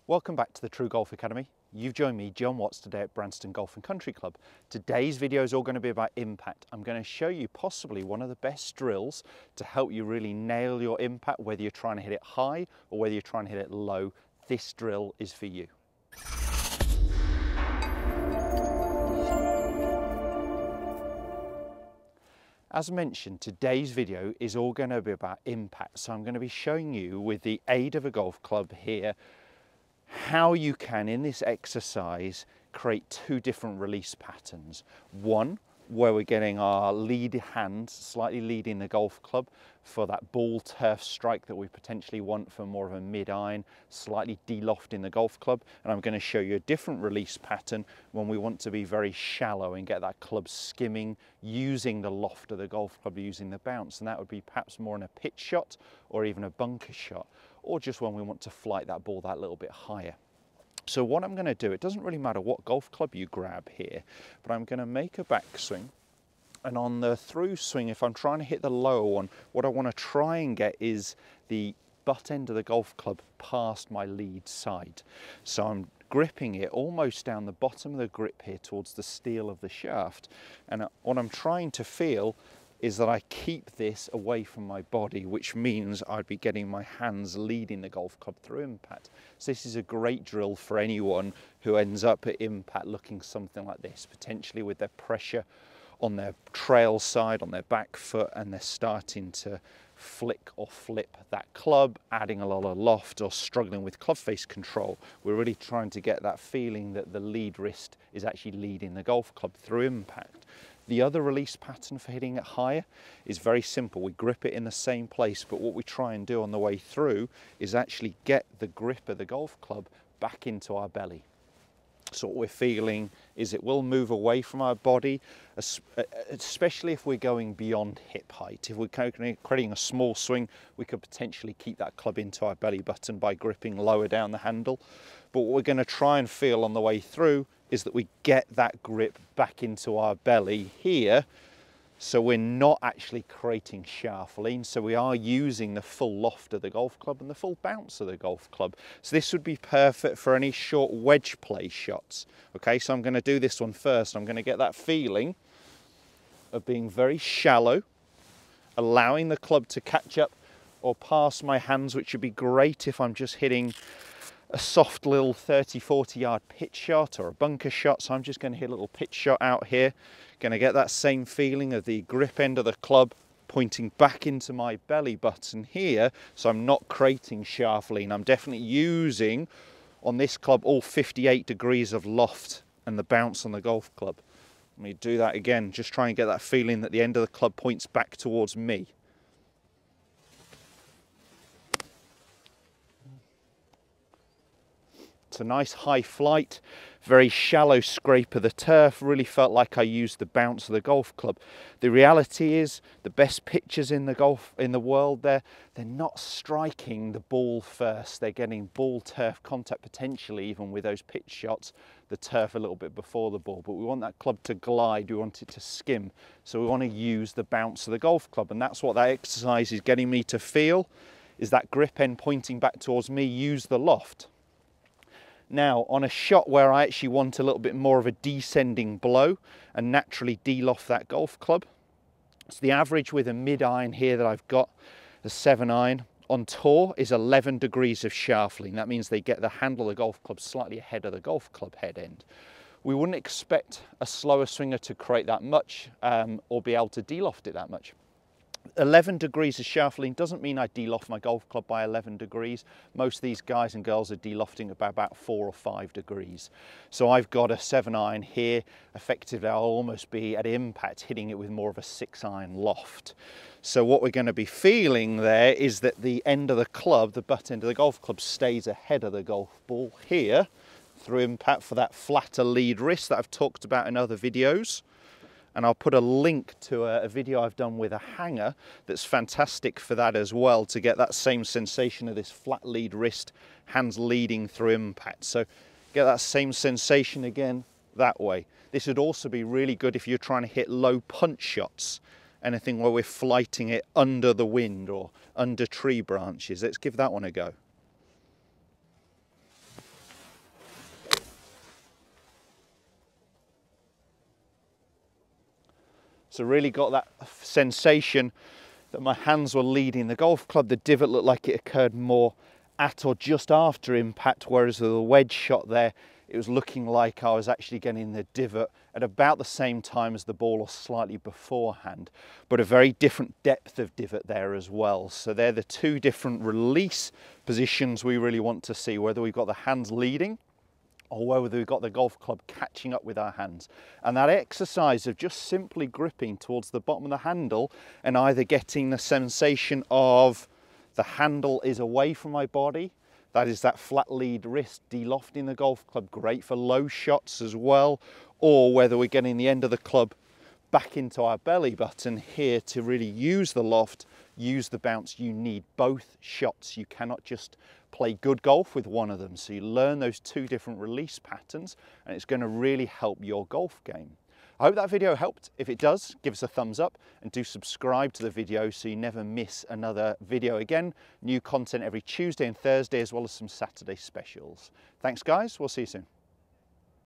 Welcome back to the TruGolf Academy. You've joined me, Jon Watts, today at Branston Golf and Country Club. Today's video is all going to be about impact. I'm going to show you possibly one of the best drills to help you really nail your impact, whether you're trying to hit it high or whether you're trying to hit it low. This drill is for you. As mentioned, today's video is all going to be about impact. So I'm going to be showing you with the aid of a golf club here how you can, in this exercise, create two different release patterns. One, where we're getting our lead hand slightly leading the golf club for that ball turf strike that we potentially want for more of a mid-iron, slightly de-lofting the golf club. And I'm going to show you a different release pattern when we want to be very shallow and get that club skimming, using the loft of the golf club, using the bounce. And that would be perhaps more in a pitch shot or even a bunker shot, or just when we want to flight that ball that little bit higher. So what I'm going to do, it doesn't really matter what golf club you grab here, but I'm going to make a backswing. And on the through swing, if I'm trying to hit the lower one, what I want to try and get is the butt end of the golf club past my lead side. So I'm gripping it almost down the bottom of the grip here towards the steel of the shaft. And what I'm trying to feel is that I keep this away from my body, which means I'd be getting my hands leading the golf club through impact. So this is a great drill for anyone who ends up at impact looking something like this, potentially with their pressure on their trail side, on their back foot, and they're starting to flick or flip that club, adding a lot of loft or struggling with club face control. We're really trying to get that feeling that the lead wrist is actually leading the golf club through impact. The other release pattern for hitting it higher is very simple. We grip it in the same place, but what we try and do on the way through is actually get the grip of the golf club back into our belly. So what we're feeling is it will move away from our body, especially if we're going beyond hip height. If we're creating a small swing, we could potentially keep that club into our belly button by gripping lower down the handle. But what we're going to try and feel on the way through is that we get that grip back into our belly here, so we're not actually creating shaft lean, so we are using the full loft of the golf club and the full bounce of the golf club. So this would be perfect for any short wedge play shots. Okay, so I'm going to do this one first. I'm going to get that feeling of being very shallow, allowing the club to catch up or pass my hands, which would be great if I'm just hitting a soft little 30-40 yard pitch shot or a bunker shot. So I'm just going to hit a little pitch shot out here. Going to get that same feeling of the grip end of the club pointing back into my belly button here, so I'm not creating shaft lean. I'm definitely using on this club all 58 degrees of loft and the bounce on the golf club. Let me do that again, just try and get that feeling that the end of the club points back towards me. It's a nice high flight, very shallow scrape of the turf. Really felt like I used the bounce of the golf club. The reality is the best pitchers in the world, they're not striking the ball first. They're getting ball turf contact, potentially even with those pitch shots, the turf a little bit before the ball. But we want that club to glide, we want it to skim. So we want to use the bounce of the golf club, and that's what that exercise is getting me to feel, is that grip end pointing back towards me, use the loft. Now, on a shot where I actually want a little bit more of a descending blow and naturally de-loft that golf club, so the average with a mid-iron here that I've got, a 7-iron, on tour is 11 degrees of shaft lean. That means they get the handle of the golf club slightly ahead of the golf club head end. We wouldn't expect a slower swinger to create that much or be able to de-loft it that much. 11 degrees of shaft lean doesn't mean I de-loft my golf club by 11 degrees. Most of these guys and girls are de-lofting by about 4 or 5 degrees. So I've got a 7-iron here. Effectively, I'll almost be at impact hitting it with more of a 6-iron loft. So what we're going to be feeling there is that the end of the club, the butt end of the golf club, stays ahead of the golf ball here through impact for that flatter lead wrist that I've talked about in other videos. And I'll put a link to a video I've done with a hanger that's fantastic for that as well, to get that same sensation of this flat lead wrist, hands leading through impact. So get that same sensation again that way. This would also be really good if you're trying to hit low punch shots, anything where we're flighting it under the wind or under tree branches. Let's give that one a go. So really got that sensation that my hands were leading the golf club. The divot looked like it occurred more at or just after impact, whereas with the wedge shot there, it was looking like I was actually getting the divot at about the same time as the ball or slightly beforehand, but a very different depth of divot there as well. So they're the two different release positions we really want to see, whether we've got the hands leading or whether we've got the golf club catching up with our hands. And that exercise of just simply gripping towards the bottom of the handle and either getting the sensation of the handle is away from my body, that is that flat lead wrist de-lofting the golf club, great for low shots as well, or whether we're getting the end of the club back into our belly button here to really use the loft, use the bounce. You need both shots. You cannot just play good golf with one of them. So you learn those two different release patterns and it's going to really help your golf game. I hope that video helped. If it does, give us a thumbs up and do subscribe to the video so you never miss another video again. New content every Tuesday and Thursday, as well as some Saturday specials. Thanks guys, we'll see you soon.